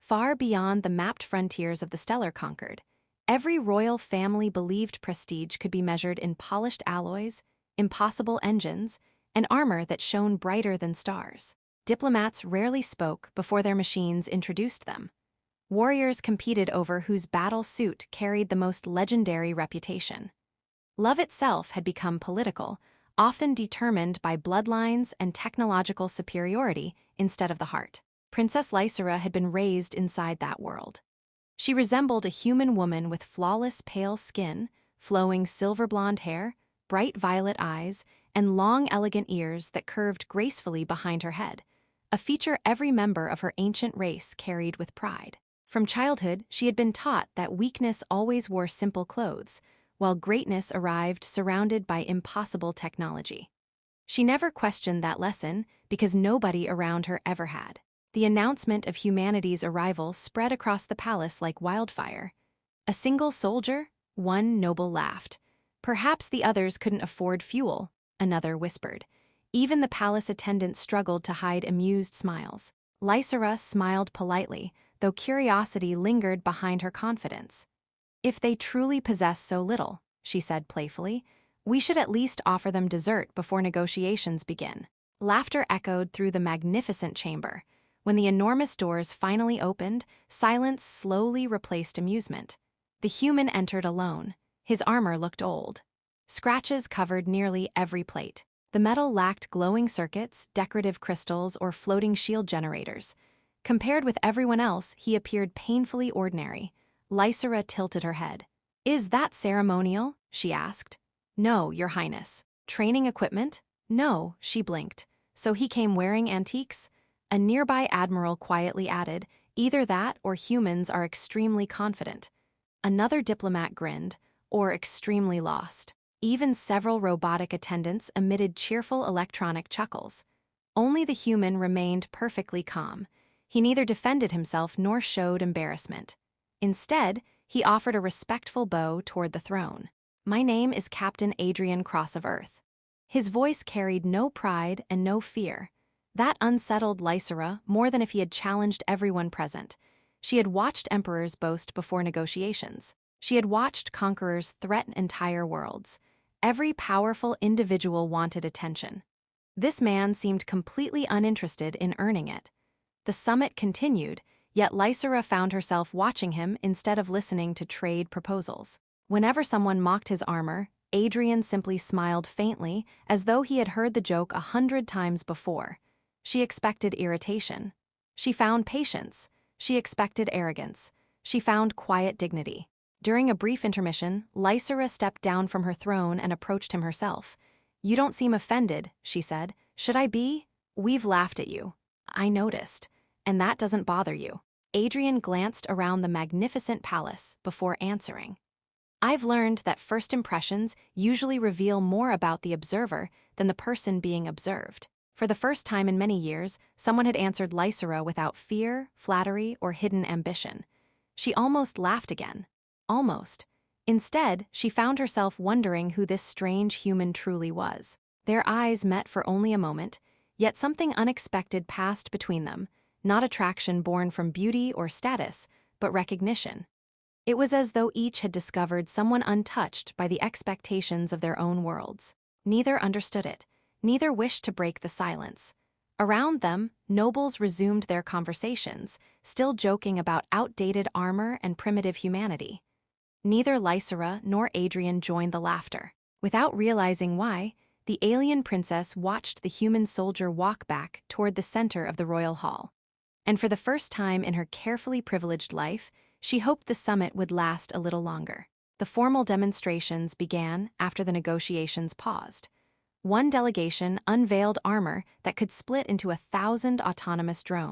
far beyond the mapped frontiers of the stellar conquered. Every royal family believed prestige could be measured in polished alloys, impossible engines, and armor that shone brighter than stars. Diplomats rarely spoke before their machines introduced them. Warriors competed over whose battle suit carried the most legendary reputation. Love itself had become political, often determined by bloodlines and technological superiority instead of the heart. Princess Lysera had been raised inside that world. She resembled a human woman with flawless pale skin, flowing silver blonde hair, bright violet eyes, and long elegant ears that curved gracefully behind her head, a feature every member of her ancient race carried with pride. From childhood, she had been taught that weakness always wore simple clothes, while greatness arrived surrounded by impossible technology. She never questioned that lesson because nobody around her ever had. The announcement of humanity's arrival spread across the palace like wildfire. A single soldier? One noble laughed. Perhaps the others couldn't afford fuel, another whispered. Even the palace attendants struggled to hide amused smiles. Lysera smiled politely, though curiosity lingered behind her confidence. If they truly possess so little, she said playfully, we should at least offer them dessert before negotiations begin. Laughter echoed through the magnificent chamber. When the enormous doors finally opened, silence slowly replaced amusement. The human entered alone. His armor looked old. Scratches covered nearly every plate. The metal lacked glowing circuits, decorative crystals, or floating shield generators. Compared with everyone else, he appeared painfully ordinary. Lysera tilted her head. "Is that ceremonial?" she asked. "No, Your Highness." "Training equipment?" "No," she blinked. "So he came wearing antiques?" A nearby admiral quietly added, "Either that or humans are extremely confident." Another diplomat grinned, "Or extremely lost." Even several robotic attendants emitted cheerful electronic chuckles. Only the human remained perfectly calm. He neither defended himself nor showed embarrassment. Instead, he offered a respectful bow toward the throne. "My name is Captain Adrian Cross of Earth." His voice carried no pride and no fear. That unsettled Lysera more than if he had challenged everyone present. She had watched emperors boast before negotiations. She had watched conquerors threaten entire worlds. Every powerful individual wanted attention. This man seemed completely uninterested in earning it. The summit continued, yet Lysera found herself watching him instead of listening to trade proposals. Whenever someone mocked his armor, Adrian simply smiled faintly, as though he had heard the joke 100 times before. She expected irritation. She found patience. She expected arrogance. She found quiet dignity. During a brief intermission, Lysera stepped down from her throne and approached him herself. "You don't seem offended," she said. "Should I be? We've laughed at you." "I noticed. And that doesn't bother you." Adrian glanced around the magnificent palace before answering. "I've learned that first impressions usually reveal more about the observer than the person being observed." For the first time in many years, someone had answered Lysera without fear, flattery, or hidden ambition. She almost laughed again. Almost. Instead, she found herself wondering who this strange human truly was. Their eyes met for only a moment, yet something unexpected passed between them, not attraction born from beauty or status, but recognition. It was as though each had discovered someone untouched by the expectations of their own worlds. Neither understood it. Neither wished to break the silence. Around them, nobles resumed their conversations, still joking about outdated armor and primitive humanity. Neither Lysera nor Adrian joined the laughter. Without realizing why, the alien princess watched the human soldier walk back toward the center of the royal hall. And for the first time in her carefully privileged life, she hoped the summit would last a little longer. The formal demonstrations began after the negotiations paused. One delegation unveiled armor that could split into 1,000 autonomous drones.